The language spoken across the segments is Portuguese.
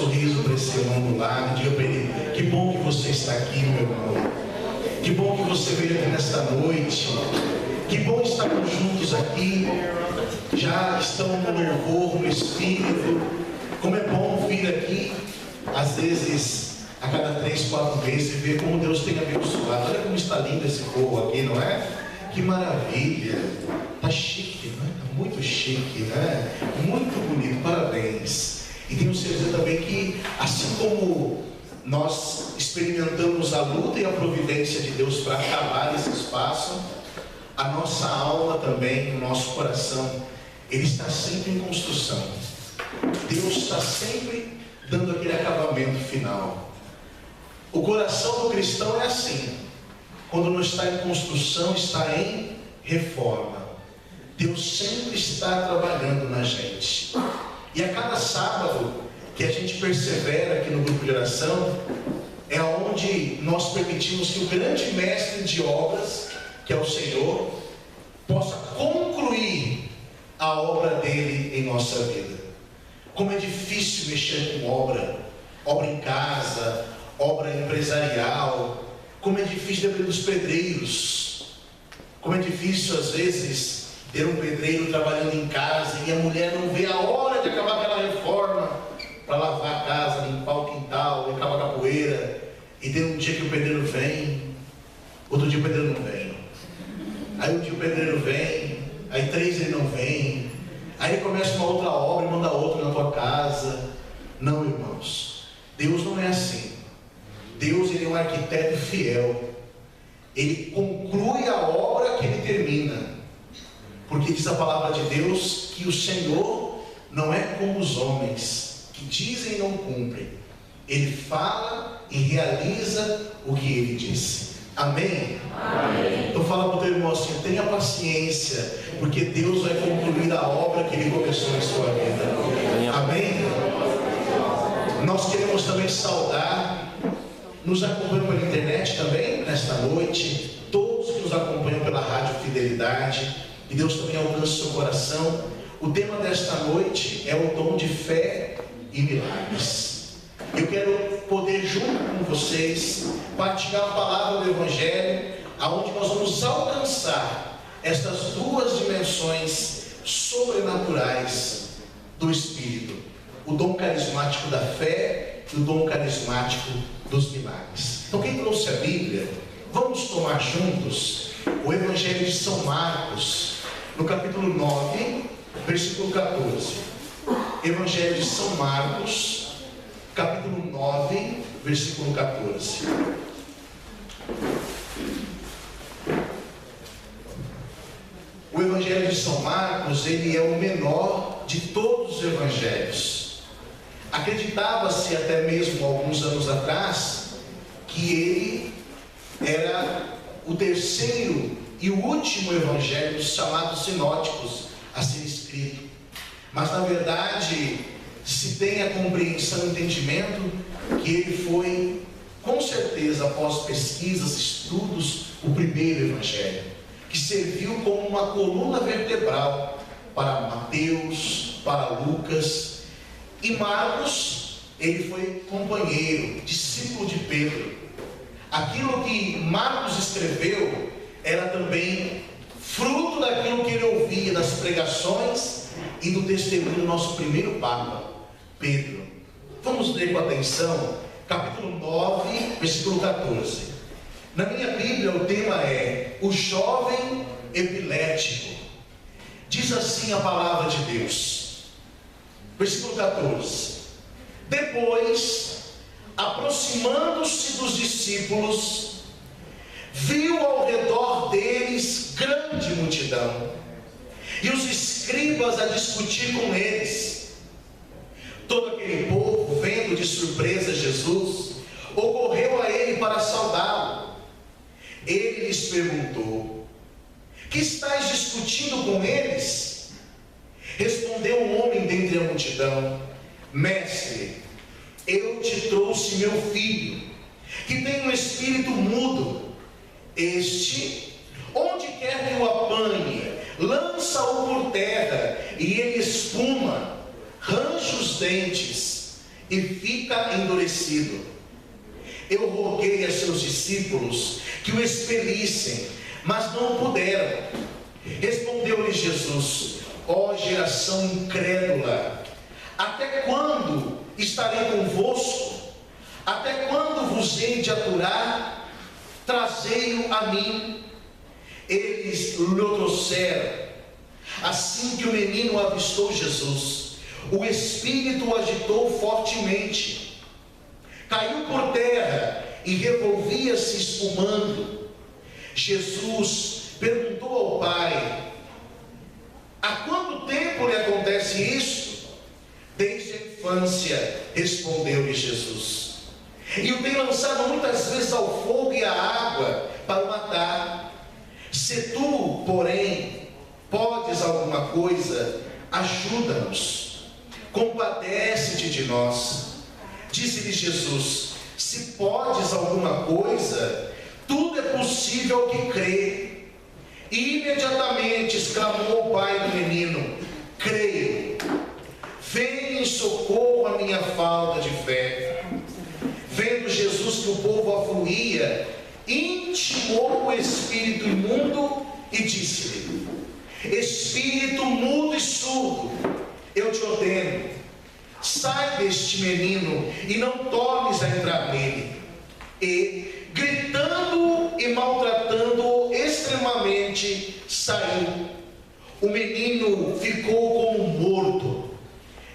sorriso para esse irmão do lado, diga para ele: que bom que você está aqui, meu irmão. Que bom que você veio aqui nesta noite. Que bom estarmos juntos aqui. Já estão no fervor, no espírito. Como é bom vir aqui, às vezes, a cada 3, 4 meses, e ver como Deus tem abençoado. Olha como está lindo esse povo aqui, não é? Que maravilha. Está chique, não é? Está muito chique, né? Muito bonito, parabéns. E tenho certeza também que, assim como nós experimentamos a luta e a providência de Deus para acabar esse espaço, a nossa alma também, o nosso coração, ele está sempre em construção. Deus está sempre dando aquele acabamento final. O coração do cristão é assim: quando não está em construção, está em reforma. Deus sempre está trabalhando na gente. E a cada sábado que a gente persevera aqui no grupo de oração, é onde nós permitimos que o grande mestre de obras, que é o Senhor, possa concluir a obra dele em nossa vida. Como é difícil mexer com obra em casa, obra empresarial. Como é difícil depender dos pedreiros. Como é difícil às vezes ter um pedreiro trabalhando em casa e a mulher não vê a hora de acabar aquela reforma para lavar a casa, limpar o quintal, acabar com a poeira. E tem um dia que o pedreiro vem, outro dia o pedreiro não vem. Aí um dia o pedreiro vem, aí 3 ele não vem. Aí ele começa uma outra obra e manda outra na tua casa. Não, irmãos, Deus não é assim. Deus, ele é um arquiteto fiel. Ele conclui a obra que ele termina. Porque diz a palavra de Deus que o Senhor não é como os homens, que dizem e não cumprem. Ele fala e realiza o que ele disse. Amém? Amém. Então fala para o teu irmão assim: tenha paciência, porque Deus vai concluir a obra que ele começou em sua vida. Amém? Nós queremos também saudar, nos acompanham pela internet também nesta noite, todos que nos acompanham pela Rádio Fidelidade. Que Deus também alcance o seu coração. O tema desta noite é o dom de fé e milagres. Eu quero poder, junto com vocês, partilhar a palavra do Evangelho, aonde nós vamos alcançar estas duas dimensões sobrenaturais do Espírito: o dom carismático da fé e o dom carismático dos milagres. Então, quem trouxe a Bíblia, vamos tomar juntos o Evangelho de São Marcos, no capítulo 9, versículo 14. Evangelho de São Marcos, capítulo 9, versículo 14. O Evangelho de São Marcos, ele é o menor de todos os evangelhos. Acreditava-se até mesmo alguns anos atrás que ele era o terceiro e o último evangelho dos chamados sinóticos a ser escrito. Mas na verdade se tem a compreensão e entendimento que ele foi, com certeza, após pesquisas, estudos, o primeiro evangelho, que serviu como uma coluna vertebral para Mateus, para Lucas. E Marcos, ele foi companheiro, discípulo de Pedro. Aquilo que Marcos escreveu era também fruto daquilo que ele ouvia das pregações e do testemunho do nosso primeiro Papa, Pedro. Vamos ler com atenção, capítulo 9, versículo 14. Na minha Bíblia o tema é o jovem epilético. Diz assim a palavra de Deus, versículo 14: depois, aproximando-se dos discípulos, viu ao redor deles grande multidão, e os escribas a discutir com eles. Todo aquele povo, vendo de surpresa Jesus, ocorreu a ele para saudá-lo. Ele lhes perguntou: que estáis discutindo com eles? Respondeu um homem dentre a multidão: mestre, eu te trouxe meu filho, que tem um espírito mudo. Este, onde quer que o apanhe, lança-o por terra, e ele espuma, range os dentes e fica endurecido. Eu roguei a seus discípulos que o expelissem, mas não puderam. Respondeu-lhe Jesus: ó geração incrédula, até quando estarei convosco? Até quando vos hei de aturar? Trazei-o a mim. Eles lhe trouxeram. Assim que o menino avistou Jesus, o espírito o agitou fortemente. Caiu por terra e revolvia-se espumando. Jesus perguntou ao pai: há quanto tempo lhe acontece isso? Desde a infância, respondeu-lhe Jesus. E o tem lançado muitas vezes ao fogo e à água para o matar. Se tu, porém, podes alguma coisa, ajuda-nos. Compadece-te de nós. Disse-lhe Jesus: se podes alguma coisa, tudo é possível ao que crê. E imediatamente exclamou o pai do menino: creio, venha em socorro a minha falta de fé. Vendo Jesus que o povo afluía, intimou o espírito imundo e disse-lhe: espírito mudo e surdo, eu te ordeno, sai deste menino e não tornes a entrar nele. E, gritando e maltratando-o extremamente, saiu. O menino ficou como morto,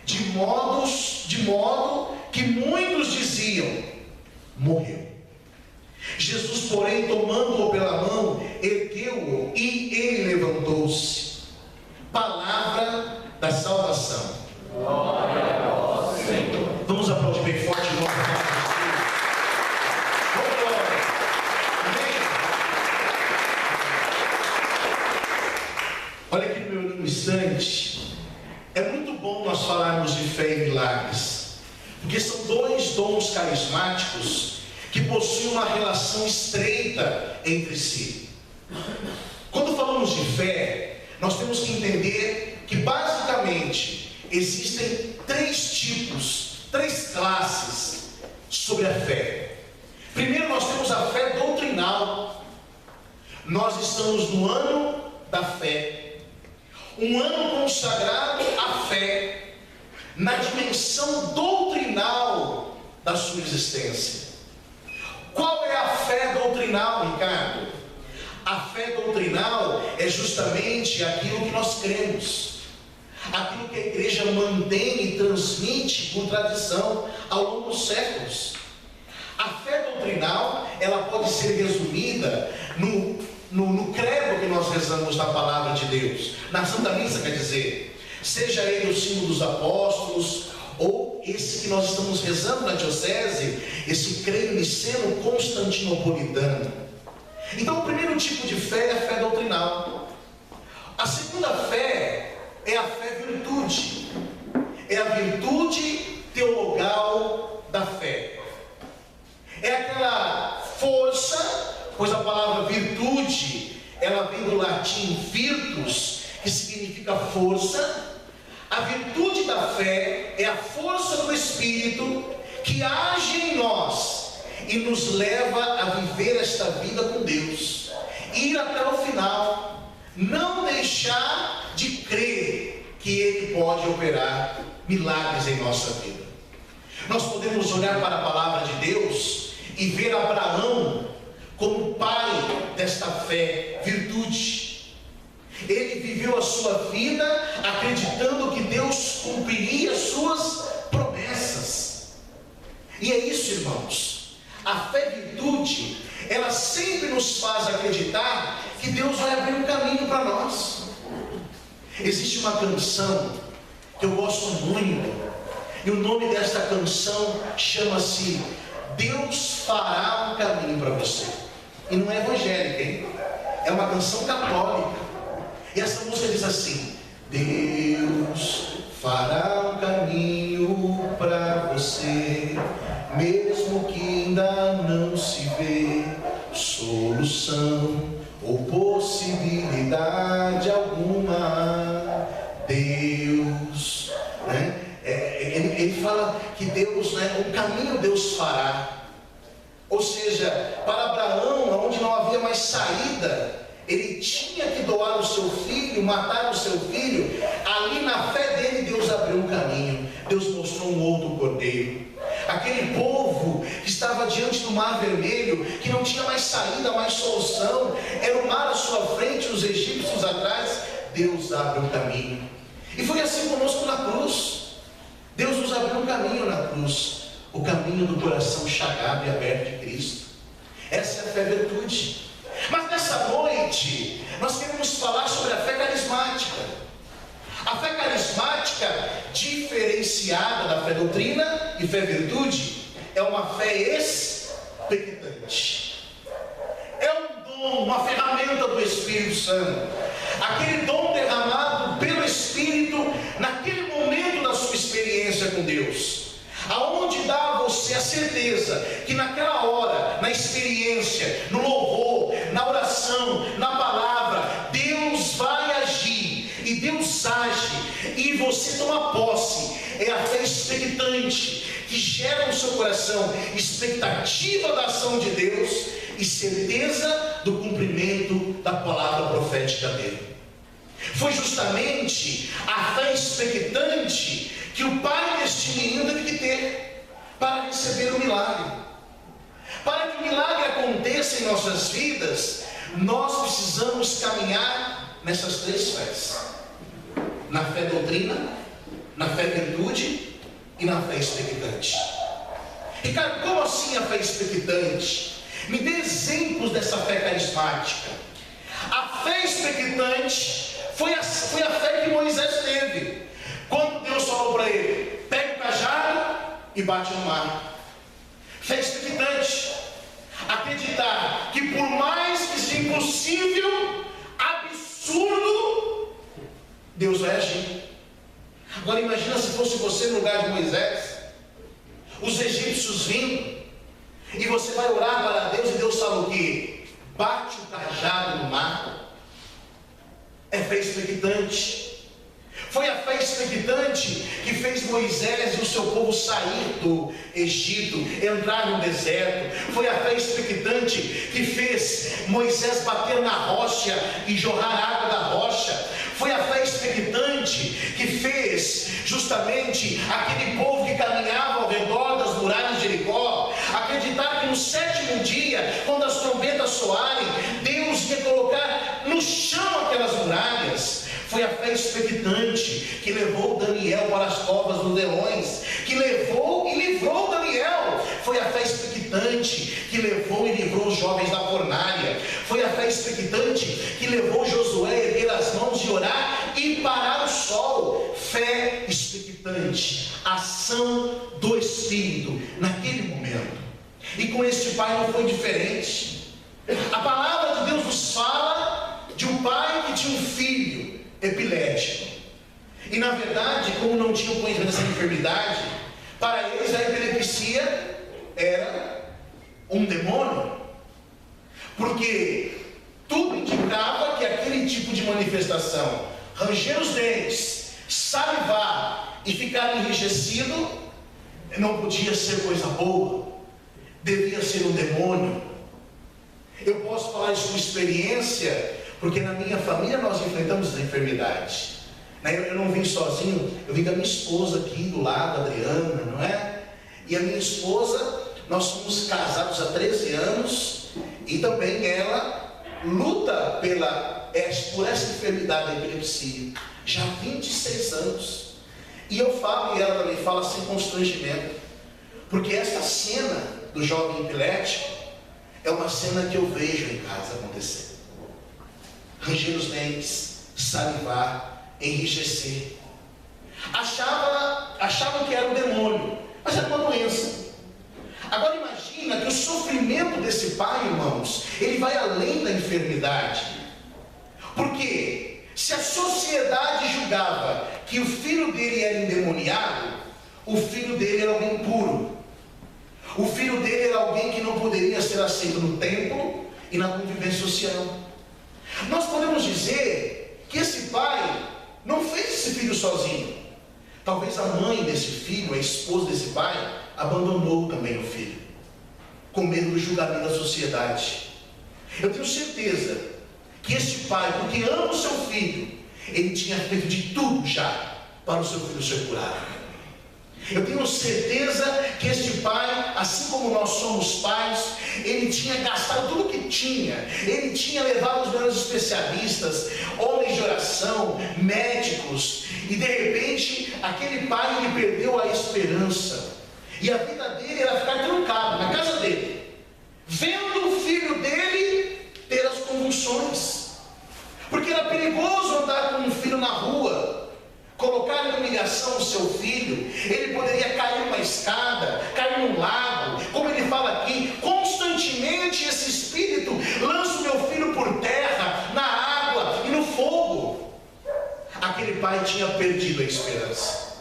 de modo que muitos diziam: morreu. Jesus, porém, tomando-o pela mão, ergueu-o e ele levantou-se. Palavra da salvação. Glória a vós, Senhor. Vamos aplaudir bem forte o nome de Jesus. Olha aqui no meu instante. É muito bom nós falarmos de fé e milagres, porque são dois dons carismáticos que possuem uma relação estreita entre si. Quando falamos de fé, nós temos que entender que basicamente existem três classes sobre a fé. Primeiro, nós temos a fé doutrinal. Nós estamos no ano da fé, um ano consagrado à fé, na dimensão doutrinal da sua existência. Qual é a fé doutrinal, Ricardo? A fé doutrinal é justamente aquilo que nós cremos, aquilo que a igreja mantém e transmite por tradição ao longo dos séculos. A fé doutrinal, ela pode ser resumida no credo que nós rezamos na palavra de Deus, na Santa Missa, quer dizer, seja ele o símbolo dos apóstolos, ou esse que nós estamos rezando na diocese, esse creio niceno constantinopolitano. Então, o primeiro tipo de fé é a fé doutrinal. A segunda fé é a fé virtude, é a virtude teologal da fé. É aquela força, pois a palavra virtude, ela vem do latim virtus, que significa força. A virtude da fé é a força do Espírito que age em nós e nos leva a viver esta vida com Deus, ir até o final, não deixar de crer que Ele pode operar milagres em nossa vida. Nós podemos olhar para a palavra de Deus e ver Abraão como pai desta fé, virtude. Ele viveu a sua vida acreditando que Deus cumpriria as suas promessas. E é isso, irmãos. A fé virtude, ela sempre nos faz acreditar que Deus vai abrir um caminho para nós. Existe uma canção que eu gosto muito, e o nome desta canção chama-se Deus fará um caminho para você. E não é evangélica, hein? É uma canção católica. E essa música diz assim: Deus fará um caminho para você, mesmo que ainda não se vê solução ou possibilidade alguma. Deus, né? ele fala que Deus, o caminho Deus fará. Ou seja, para Abraão, onde não havia mais saída, ele tinha que doar o seu filho, matar o seu filho. Ali na fé dele, Deus abriu um caminho. Deus mostrou um outro cordeiro. Aquele povo que estava diante do mar vermelho, que não tinha mais saída, mais solução, era o mar à sua frente, os egípcios atrás. Deus abre um caminho. E foi assim conosco na cruz. Deus nos abriu um caminho na cruz, o caminho do coração chagado e aberto de Cristo. Essa é a fé-virtude. Mas nessa noite, nós queremos falar sobre a fé carismática. A fé carismática, diferenciada da fé-doutrina e fé-virtude, é uma fé expectante. É um dom, uma ferramenta do Espírito Santo. Aquele dom derramado pelo Espírito naquele momento da sua experiência com Deus, aonde dá a você a certeza que naquela hora, na experiência, no louvor, na oração, na palavra, Deus vai agir, e Deus age, e você toma posse. É a fé expectante, que gera no seu coração expectativa da ação de Deus e certeza do cumprimento da palavra profética dele. Foi justamente a fé expectante que o pai deste menino teve que ter para receber o milagre. Para que o milagre aconteça em nossas vidas, nós precisamos caminhar nessas três fés: na fé doutrina, na fé virtude e na fé expectante. Ricardo, como assim a fé expectante? Me dê exemplos dessa fé carismática. A fé expectante foi a fé que Moisés teve, quando Deus falou para ele: pega o cajado e bate no mar. Fé expectante. Acreditar que por mais que seja impossível, absurdo, Deus vai agir. Agora imagina se fosse você no lugar de Moisés, os egípcios vindo, e você vai orar para Deus e Deus fala o quê? Bate o cajado no mar. É fé expectante. Foi a fé expectante que fez Moisés e o seu povo sair do Egito, entrar no deserto. Foi a fé expectante que fez Moisés bater na rocha e jorrar água da rocha. Foi a fé expectante que fez justamente aquele povo que caminhava ao redor das muralhas de Jericó acreditar que no sétimo dia, quando as trombetas soarem, Deus ia colocar no chão aquelas muralhas. Foi a fé expectante que levou Daniel para as covas dos leões, que levou e livrou Daniel. Foi a fé expectante que levou e livrou os jovens da fornalha. Foi a fé expectante que levou Josué a erguer as mãos e orar e parar o sol. Fé expectante, ação do Espírito naquele momento. E com este pai não foi diferente. A palavra de Deus nos fala de um pai que tinha um filho epilético, e na verdade, como não tinham conhecimento dessa enfermidade, para eles a epilepsia era um demônio, porque tudo indicava que aquele tipo de manifestação, ranger os dentes, salivar e ficar enrijecido, não podia ser coisa boa, devia ser um demônio. Eu posso falar isso com experiência, porque na minha família nós enfrentamos essa enfermidade. Eu não vim sozinho, eu vim com a minha esposa aqui do lado, a Adriana, não é? E a minha esposa, nós somos casados há 13 anos, e também ela luta por essa enfermidade da epilepsia, já há 26 anos. E eu falo, e ela também fala sem constrangimento, porque essa cena do jovem epilético é uma cena que eu vejo em casa acontecer. Ranger os dentes, salivar, enrijecer. Achavam que era um demônio, mas era uma doença. Agora imagina que o sofrimento desse pai, irmãos, ele vai além da enfermidade. Porque se a sociedade julgava que o filho dele era endemoniado, o filho dele era alguém impuro. O filho dele era alguém que não poderia ser aceito no templo e na convivência social. Nós podemos dizer que esse pai não fez esse filho sozinho, Talvez a mãe desse filho, a esposa desse pai, abandonou também o filho, com medo do julgamento da sociedade. Eu tenho certeza que este pai, porque ama o seu filho, ele tinha feito de tudo já para o seu filho ser curado. Eu tenho certeza que este pai, assim como nós somos pais, ele tinha gastado tudo o que tinha. Ele tinha levado os melhores especialistas, homens de oração, médicos, e de repente aquele pai, ele perdeu a esperança, e a vida dele era ficar trancado na casa dele, vendo o filho dele ter as convulsões, porque era perigoso andar com um filho na rua. Colocar em humilhação o seu filho, ele poderia cair numa escada, cair num lago, como ele fala aqui, constantemente esse espírito lança o meu filho por terra, na água e no fogo. Aquele pai tinha perdido a esperança.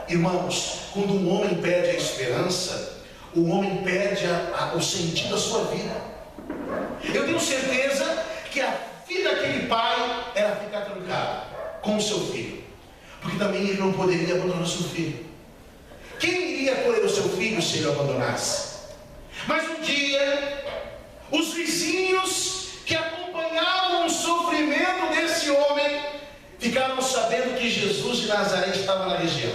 Irmãos, quando um homem perde a esperança, o homem perde o sentido da sua vida. Eu tenho certeza que a vida daquele pai era ficar trancado com o seu filho, porque também ele não poderia abandonar o seu filho. Quem iria acolher o seu filho se ele o abandonasse? Mas um dia, os vizinhos que acompanhavam o sofrimento desse homem ficaram sabendo que Jesus de Nazaré estava na região.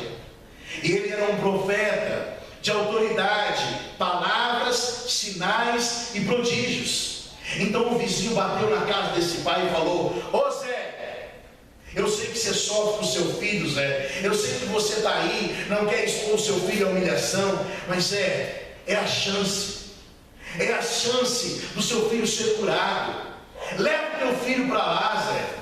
E ele era um profeta de autoridade, palavras, sinais e prodígios. Então o vizinho bateu na casa desse pai e falou: ô Zé, eu sei que você sofre com o seu filho, Zé. Eu sei que você está aí, não quer expor o seu filho à humilhação. Mas Zé, é a chance. É a chance do seu filho ser curado. Leva o teu filho para lá, Zé.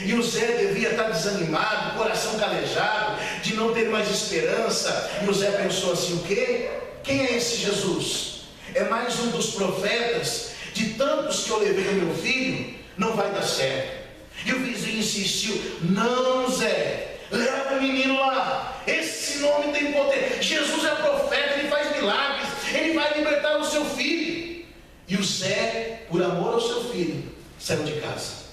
E o Zé devia estar desanimado, coração calejado, de não ter mais esperança. E o Zé pensou assim: o quê? Quem é esse Jesus? É mais um dos profetas, de tantos que eu levei ao meu filho, não vai dar certo. E o vizinho insistiu: não, Zé, leva o menino lá, esse nome tem poder, Jesus é profeta, ele faz milagres, ele vai libertar o seu filho. E o Zé, por amor ao seu filho, saiu de casa,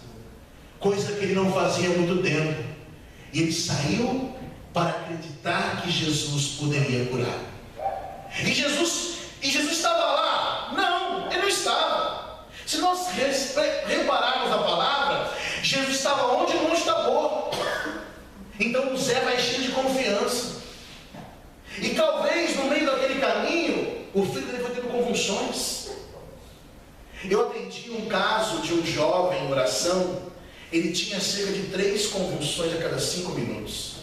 coisa que ele não fazia há muito tempo, e ele saiu para acreditar que Jesus poderia curar. E Jesus estava lá? Não, ele não estava. Se nós repararmos a palavra, Jesus estava onde não estava. Então o Zé vai cheio de confiança. E talvez no meio daquele caminho, o filho dele foi tendo convulsões. Eu atendi um caso de um jovem em oração. Ele tinha cerca de 3 convulsões a cada 5 minutos.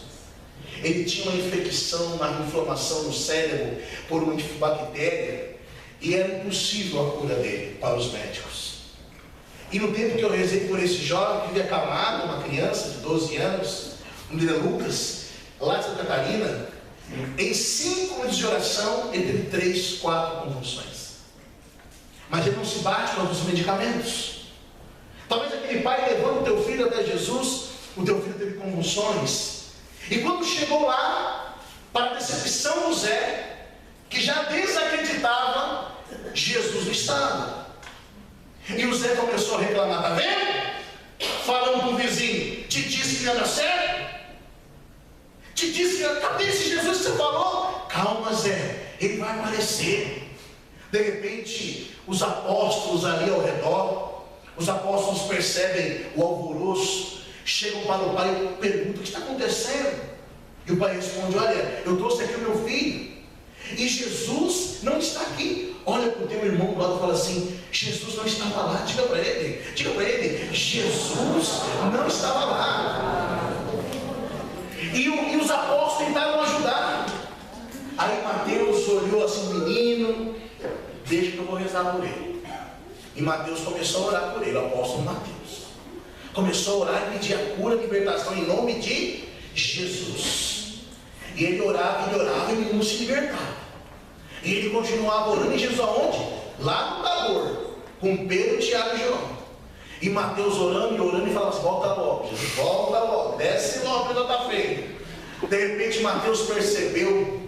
Ele tinha uma infecção, uma inflamação no cérebro por uma bactéria, e era impossível a cura dele para os médicos. E no tempo que eu rezei por esse jovem, que vivia acamado, uma criança de 12 anos, o nome dele é Lucas, lá de Santa Catarina, em 5 minutos de oração, ele teve 3, 4 convulsões. Mas ele não se bate com os medicamentos. Talvez aquele pai levando o teu filho até Jesus, o teu filho teve convulsões. E quando chegou lá, para a decepção do Zé, que já desacreditava, Jesus não estava. E o Zé começou a reclamar: está vendo? Falando com o vizinho: te disse que ia dar certo? Te disse que... cadê esse Jesus que você falou? Calma, Zé, ele vai aparecer. De repente, os apóstolos ali ao redor, os apóstolos percebem o alvoroço, chegam para o pai e perguntam: o que está acontecendo? E o pai responde: olha, eu trouxe aqui o meu filho, e Jesus não está aqui. Olha para o teu irmão do lado e fala assim: Jesus não estava lá. Diga para ele, Jesus não estava lá. E os apóstolos tentaram ajudar. Aí Mateus olhou assim: menino, deixa que eu vou rezar por ele. E Mateus começou a orar por ele, o apóstolo Mateus começou a orar e pedir a cura, a libertação em nome de Jesus. E ele orava e o menino se libertava. E ele continuava orando. E Jesus aonde? Lá no Tabor, com Pedro, Tiago e João. E Mateus orando e falava assim: volta logo, Jesus, volta logo, desce logo, que não está feio. De repente Mateus percebeu